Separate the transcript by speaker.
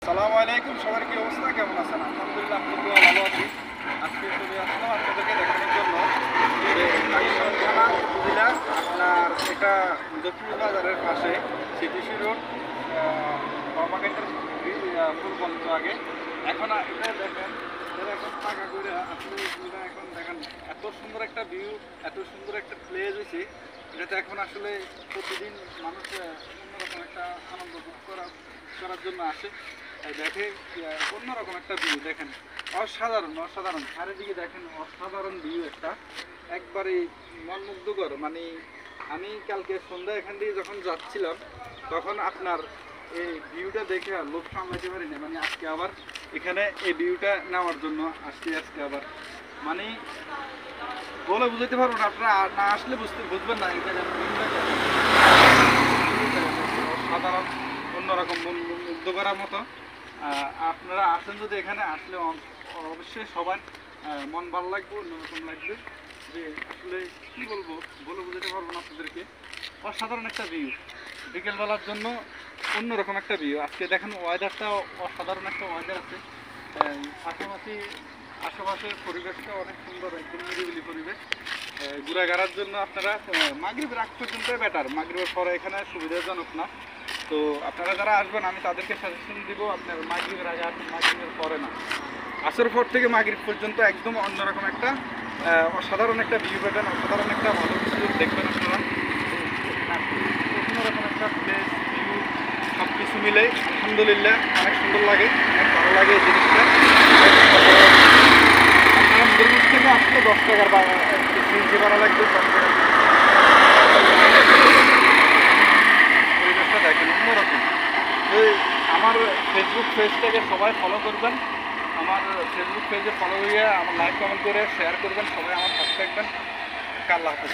Speaker 1: আসসালামু আলাইকুম, সবার কি অবস্থা, কেমন আছেন? আলহামদুলিল্লাহ, আমরা ভালো আছি। আজকে চলে আসলাম আপনাদেরকে দেখানোর জন্য যে কাকসার থানা উপজেলা আপনার এটা দক্ষিণ বাজারের পাশে সিটিসি রোড বাবাঘাটের ফুল বন্ধ আগে এখন এটা দেখেন, এটা এখন টাকা করে আসলে এটা এখন দেখেন এত সুন্দর একটা ভিউ, এত সুন্দর একটা প্লেস হয়েছে। এটাতে এখন আসলে প্রতিদিন মানুষ অন্যরকম একটা আনন্দ ভোগ করার জন্য আসে। দেখে অন্যরকম একটা ভিউ দেখেন, অসাধারণ অসাধারণ। চারিদিকে দেখেন অসাধারণ ভিউ একটা, একবারে মনমুগ্ধকর। মানে আমি কালকে সন্ধ্যা এখান দিয়ে যখন যাচ্ছিলাম তখন আপনার এই ভিউটা দেখে আর লোভ সামলাতে পারি না। মানে আজকে আবার এখানে এই ভিউটা নেওয়ার জন্য আসছি আজকে আবার। মানে বলে বুঝতে পারবো না, আপনারা না আসলে বুঝবেন না। এটা সাধারণ অন্যরকম মুগ্ধ করার মতো। আপনারা আসেন যদি এখানে আসলে অবশ্যই সবার মন ভালো লাগবে, অন্যরকম লাগবে। যে আসলে কী বলবো, বলে বুঝতে পারবো না আপনাদেরকে। অসাধারণ একটা ভিউ, বিকেলবেলার জন্য অন্যরকম একটা ভিউ। আজকে দেখেন ওয়েদারটা অসাধারণ একটা ওয়েদার আছে। পাশাপাশি আশেপাশের পরিবেশটা অনেক সুন্দর, একদম নিরিবিলি পরিবেশ। ঘোরাঘেরার জন্য আপনারা মাগরিবের আগ পর্যন্ত বেটার, মাগরিবের পরে এখানে সুবিধাজনক না। তো আপনারা যারা আসবেন আমি তাদেরকে সাজেশন দিব আপনার মাগরিবের আগে আর মাগরিবের পরে না, আসর পর থেকে মাগরিব পর্যন্ত একদম অন্যরকম একটা অসাধারণ একটা ভিউ পাবেন, অসাধারণ একটা ভালো কিছু দেখবেন আপনারা। অন্যরকম একটা প্লেস, ভিউ, সব কিছু মিলে আলহামদুলিল্লাহ অনেক সুন্দর লাগে, অনেক ভালো লাগে এই জিনিসটা। আপনারা মুরগির থেকে আসলে 10 টাকার বা সিএনজি ভাড়া লাগবে, 10 টাকা। পরিবেশটা দেখেন অন্যরকম। আমার ফেসবুক পেজটাকে সবাই ফলো করবেন, আমার ফেসবুক পেজে ফলো হয়ে আমার লাইক কমেন্ট করে শেয়ার করবেন, সবাই আমার সাথে থাকবেন। আল্লাহ হাফেজ।